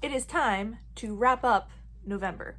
it is time to wrap up November.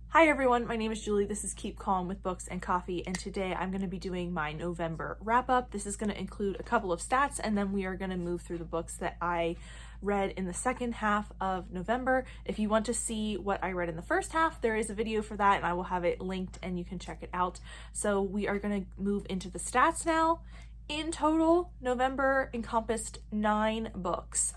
Hi everyone, my name is Julie. This is Keep Calm with Books and Coffee, and today I'm going to be doing my November wrap up. This is going to include a couple of stats, and then we are going to move through the books that I read in the second half of November. If you want to see what I read in the first half, there is a video for that, and I will have it linked and you can check it out. So we are going to move into the stats now. In total, November encompassed 9 books.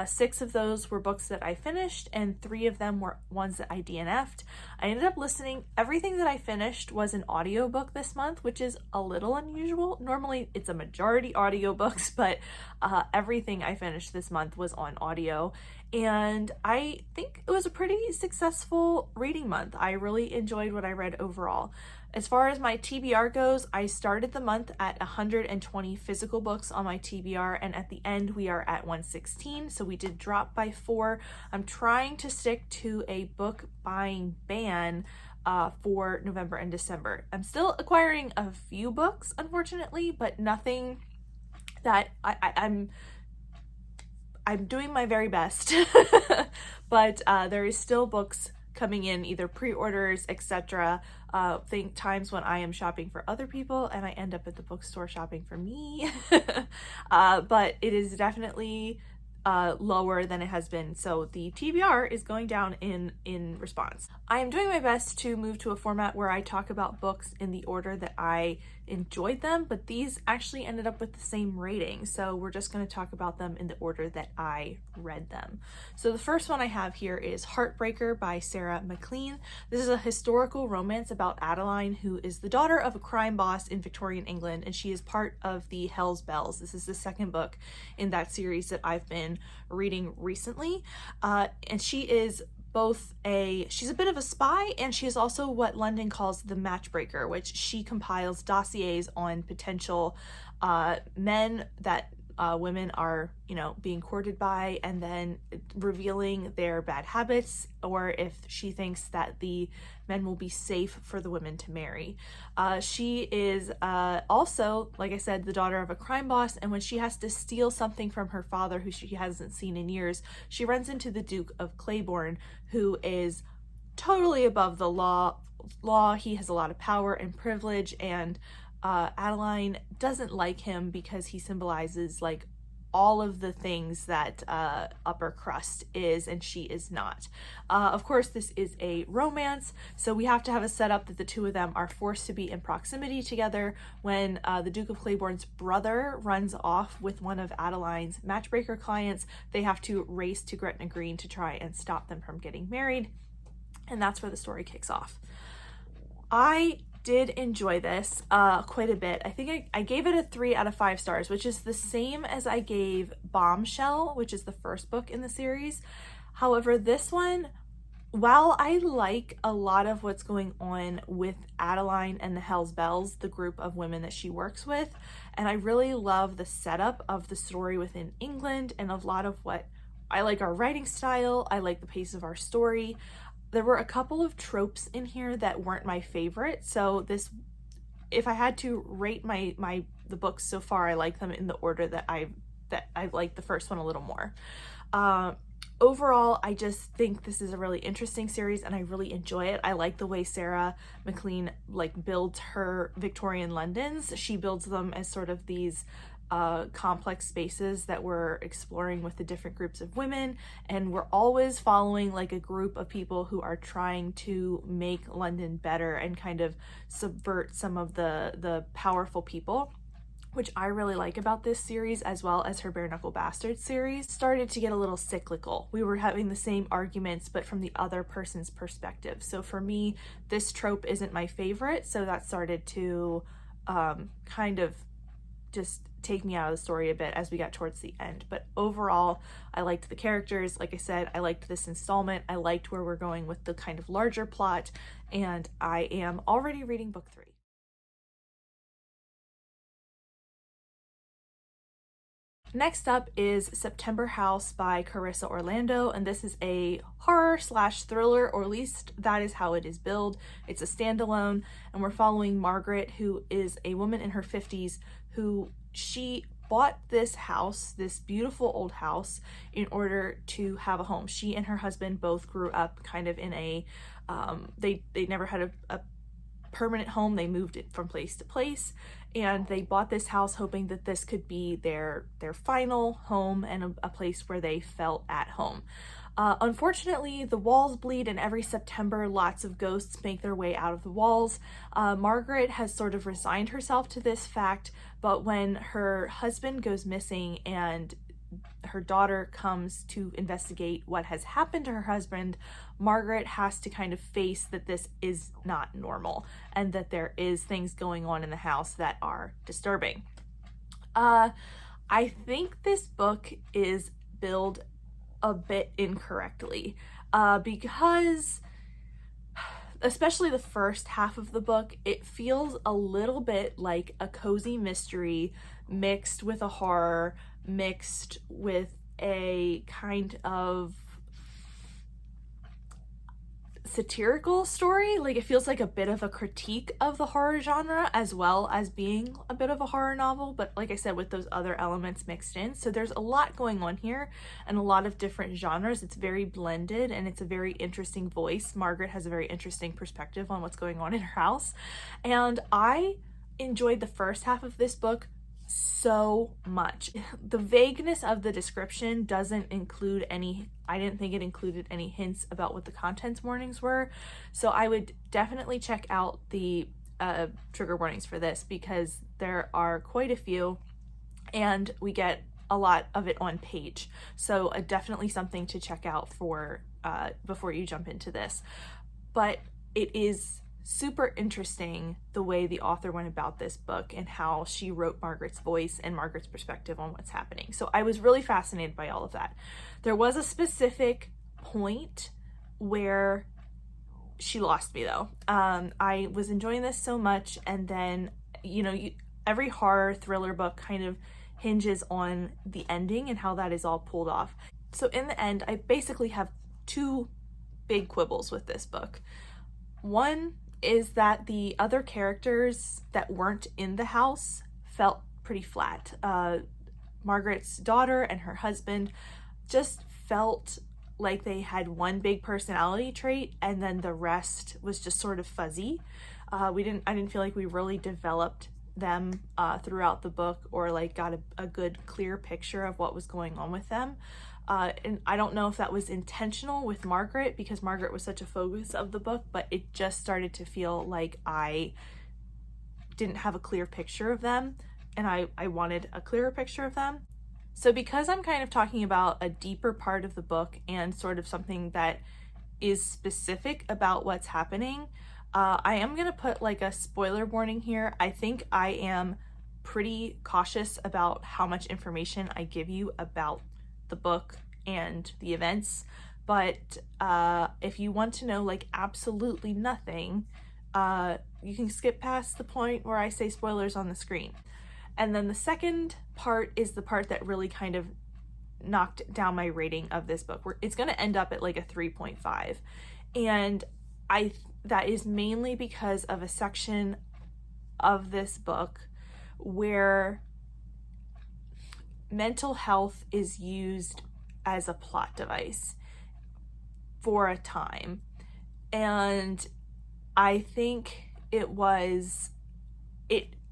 6 of those were books that I finished, and 3 of them were ones that I DNF'd. I ended up listening. Everything that I finished was an audiobook this month, which is a little unusual. Normally, it's a majority audiobooks, but everything I finished this month was on audio. And I think it was a pretty successful reading month. I really enjoyed what I read overall. As far as my TBR goes, I started the month at 120 physical books on my TBR, and at the end we are at 116, so we did drop by 4. I'm trying to stick to a book buying ban for November and December. I'm still acquiring a few books, unfortunately, but nothing that I'm doing my very best. But there is still books coming in, either pre-orders, etc. Think times when I am shopping for other people and I end up at the bookstore shopping for me. But it is definitely lower than it has been, so the TBR is going down in response. I am doing my best to move to a format where I talk about books in the order that I enjoyed them, but these actually ended up with the same rating, so we're just going to talk about them in the order that I read them. So the first one I have here is Heartbreaker by Sarah MacLean. This is a historical romance about Adeline, who is the daughter of a crime boss in Victorian England, and she is part of the Hell's Bells. This is the second book in that series that I've been reading recently, and she is she's a bit of a spy, and she is also what London calls the matchbreaker, which she compiles dossiers on potential men that women are, being courted by, and then revealing their bad habits, or if she thinks that the men will be safe for the women to marry. She is also, like I said, the daughter of a crime boss, and when she has to steal something from her father, who she hasn't seen in years, she runs into the Duke of Claiborne, who is totally above the law. He has a lot of power and privilege, and Adeline doesn't like him because he symbolizes like all of the things that upper crust is, and she is not. Of course, this is a romance, so we have to have a setup that the two of them are forced to be in proximity together. When the Duke of Claiborne's brother runs off with one of Adeline's matchbreaker clients, they have to race to Gretna Green to try and stop them from getting married, and that's where the story kicks off. I did enjoy this quite a bit. I think I gave it a 3 out of 5 stars, which is the same as I gave Bombshell, which is the first book in the series. However, this one, while I like a lot of what's going on with Adeline and the Hell's Bells, the group of women that she works with, and I really love the setup of the story within England, and a lot of what I like our writing style, I like the pace of our story. There were a couple of tropes in here that weren't my favorite, so if I had to rate the books so far, I like them in the order that I like the first one a little more. Overall, I just think this is a really interesting series, and I really enjoy it. I like the way Sarah MacLean builds her Victorian Londons. She builds them as sort of these complex spaces that we're exploring with the different groups of women, and we're always following like a group of people who are trying to make London better and kind of subvert some of the powerful people, which I really like about this series, as well as her Bare Knuckle Bastards series. Started to get a little cyclical. We were having the same arguments, but from the other person's perspective. So for me, this trope isn't my favorite, so that started to kind of just take me out of the story a bit as we got towards the end. But overall, I liked the characters. Like I said, I liked this installment. I liked where we're going with the kind of larger plot, and I am already reading book 3. Next up is September House by Carissa Orlando, and this is a horror slash thriller, or at least that is how it is billed. It's a standalone, and we're following Margaret, who is a woman in her 50s who she bought this house, this beautiful old house, in order to have a home. She and her husband both grew up kind of in a, they never had a permanent home. They moved it from place to place, and they bought this house hoping that this could be their final home and a place where they felt at home. Unfortunately, the walls bleed, and every September lots of ghosts make their way out of the walls. Margaret has sort of resigned herself to this fact, but when her husband goes missing and her daughter comes to investigate what has happened to her husband, Margaret has to kind of face that this is not normal and that there is things going on in the house that are disturbing. I think this book is billed a bit incorrectly because especially the first half of the book, it feels a little bit like a cozy mystery mixed with a horror, mixed with a kind of satirical story. Like, it feels like a bit of a critique of the horror genre as well as being a bit of a horror novel, but like I said, with those other elements mixed in. So there's a lot going on here and a lot of different genres. It's very blended and it's a very interesting voice. Margaret has a very interesting perspective on what's going on in her house, and I enjoyed the first half of this book so much. The vagueness of the description doesn't include any, I didn't think it included any hints about what the contents warnings were, so I would definitely check out the trigger warnings for this because there are quite a few and we get a lot of it on page, so definitely something to check out for before you jump into this. But it is super interesting the way the author went about this book and how she wrote Margaret's voice and Margaret's perspective on what's happening. So I was really fascinated by all of that. There was a specific point where she lost me though. I was enjoying this so much, and then, you know, every horror thriller book kind of hinges on the ending and how that is all pulled off. So in the end, I basically have two big quibbles with this book. One is that the other characters that weren't in the house felt pretty flat. Margaret's daughter and her husband just felt like they had one big personality trait and then the rest was just sort of fuzzy. I didn't feel like we really developed them throughout the book or like got a good clear picture of what was going on with them. And I don't know if that was intentional with Margaret because Margaret was such a focus of the book, but it just started to feel like I didn't have a clear picture of them, and I wanted a clearer picture of them. So because I'm kind of talking about a deeper part of the book and sort of something that is specific about what's happening, I am going to put like a spoiler warning here. I think I am pretty cautious about how much information I give you about the book and the events, but if you want to know like absolutely nothing, you can skip past the point where I say spoilers on the screen. And then the second part is the part that really kind of knocked down my rating of this book. It's going to end up at like a 3.5, and that is mainly because of a section of this book where mental health is used as a plot device for a time. And I think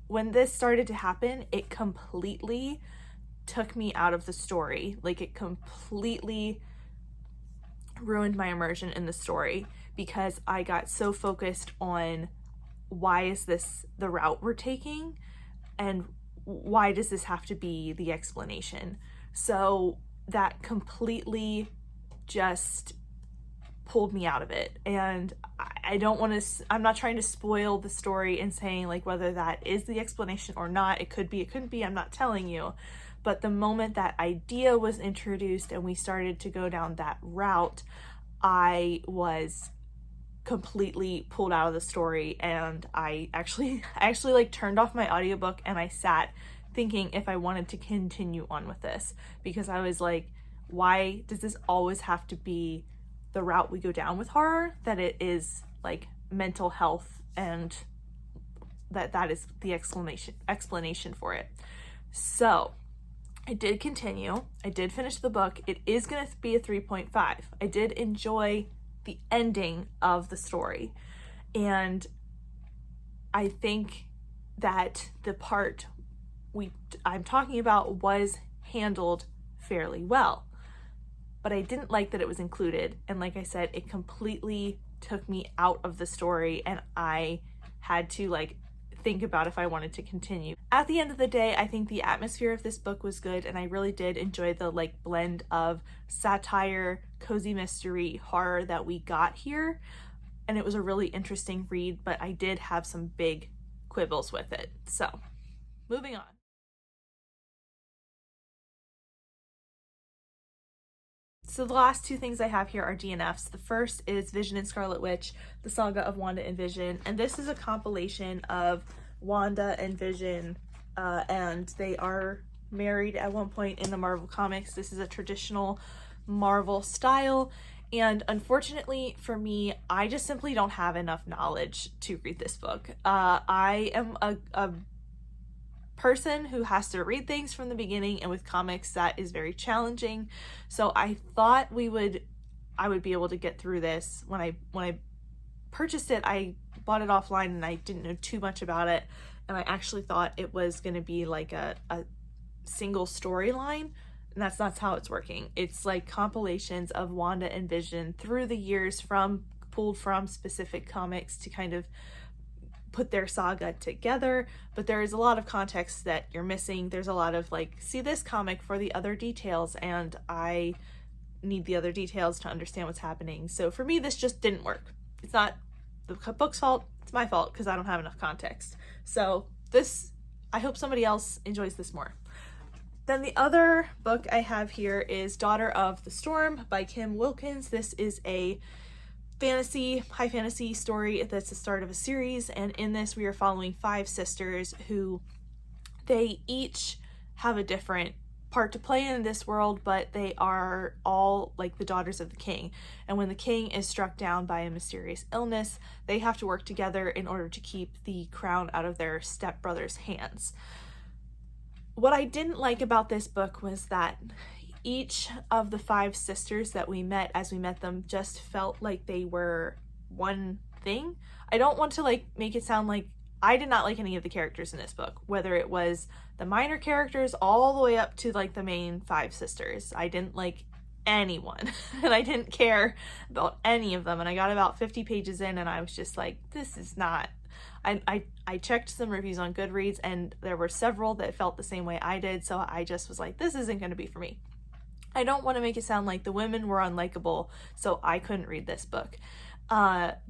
when this started to happen, it completely took me out of the story. Like, it completely ruined my immersion in the story because I got so focused on why is this the route we're taking and why does this have to be the explanation? So that completely just pulled me out of it. And I don't want to, I'm not trying to spoil the story and saying like whether that is the explanation or not. It could be, it couldn't be, I'm not telling you. But the moment that idea was introduced and we started to go down that route, I was completely pulled out of the story, and I actually like turned off my audiobook and I sat thinking if I wanted to continue on with this, because I was like, why does this always have to be the route we go down with horror, that it is like mental health, and that is the explanation for it. So I did continue. I did finish the book. It is going to be a 3.5. I did enjoy the ending of the story, and I think that the part I'm talking about was handled fairly well, but I didn't like that it was included, and like I said, it completely took me out of the story, and I had to like think about if I wanted to continue. At the end of the day, I think the atmosphere of this book was good, and I really did enjoy the like blend of satire, cozy mystery, horror that we got here, and it was a really interesting read, but I did have some big quibbles with it. So, moving on. So the last two things I have here are DNFs. The first is Vision and Scarlet Witch, the saga of Wanda and Vision. And this is a compilation of Wanda and Vision, and they are married at one point in the Marvel Comics. This is a traditional Marvel style. And unfortunately for me, I just simply don't have enough knowledge to read this book. I am a person who has to read things from the beginning, and with comics that is very challenging. So I thought I would be able to get through this. When I purchased it, I bought it offline and I didn't know too much about it, and I actually thought it was going to be like a single storyline, and that's not how it's working. It's like compilations of Wanda and Vision through the years, pulled from specific comics to kind of put their saga together, but there is a lot of context that you're missing. There's a lot of like, see this comic for the other details, and I need the other details to understand what's happening. So for me, this just didn't work. It's not the book's fault, it's my fault because I don't have enough context. So this, I hope somebody else enjoys this more. Then the other book I have here is Daughter of the Storm by Kim Wilkins. This is a high fantasy story that's the start of a series, and in this we are following 5 sisters who they each have a different part to play in this world, but they are all like the daughters of the king, and when the king is struck down by a mysterious illness, they have to work together in order to keep the crown out of their stepbrother's hands. What I didn't like about this book was that each of the 5 sisters that we met, as we met them, just felt like they were one thing. I don't want to like make it sound like I did not like any of the characters in this book, whether it was the minor characters all the way up to like the main 5 sisters. I didn't like anyone and I didn't care about any of them, and I got about 50 pages in and I was just like, this is not. I checked some reviews on Goodreads, and there were several that felt the same way I did, so I just was like, this isn't going to be for me. I don't want to make it sound like the women were unlikable, so I couldn't read this book.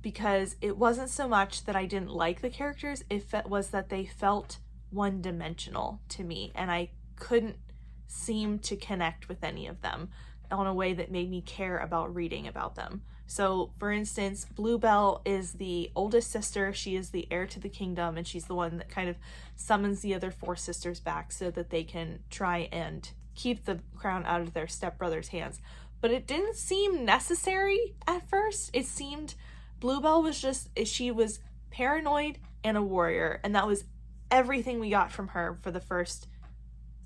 Because it wasn't so much that I didn't like the characters, it was that they felt one-dimensional to me, and I couldn't seem to connect with any of them on a way that made me care about reading about them. So, for instance, Bluebell is the oldest sister. She is the heir to the kingdom, and she's the one that kind of summons the other 4 sisters back so that they can try and keep the crown out of their stepbrother's hands. But it didn't seem necessary at first. It seemed Bluebell was she was paranoid and a warrior, and that was everything we got from her for the first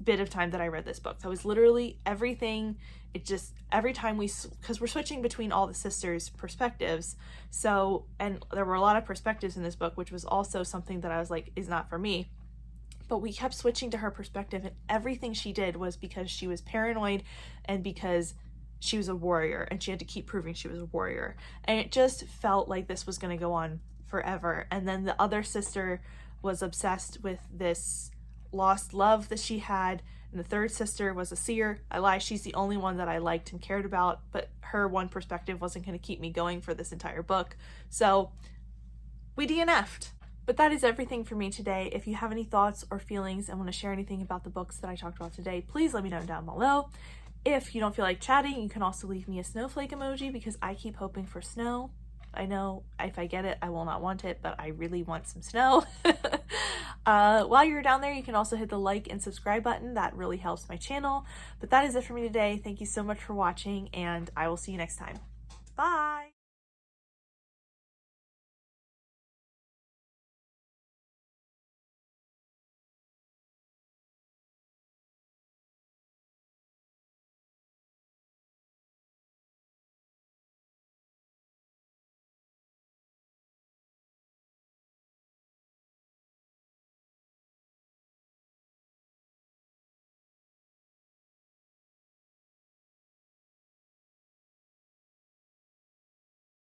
bit of time that I read this book. That was literally everything. It just, every time because we're switching between all the sisters' perspectives, so, and there were a lot of perspectives in this book, which was also something that I was like, is not for me. But we kept switching to her perspective, and everything she did was because she was paranoid and because she was a warrior, and she had to keep proving she was a warrior. And it just felt like this was going to go on forever. And then the other sister was obsessed with this lost love that she had, and the third sister was a seer. I lie, she's the only one that I liked and cared about, but her one perspective wasn't going to keep me going for this entire book. So we DNF'd. But that is everything for me today. If you have any thoughts or feelings and want to share anything about the books that I talked about today, please let me know down below. If you don't feel like chatting, you can also leave me a snowflake emoji because I keep hoping for snow. I know if I get it, I will not want it, but I really want some snow. While you're down there, you can also hit the like and subscribe button. That really helps my channel. But that is it for me today. Thank you so much for watching, and I will see you next time. Bye!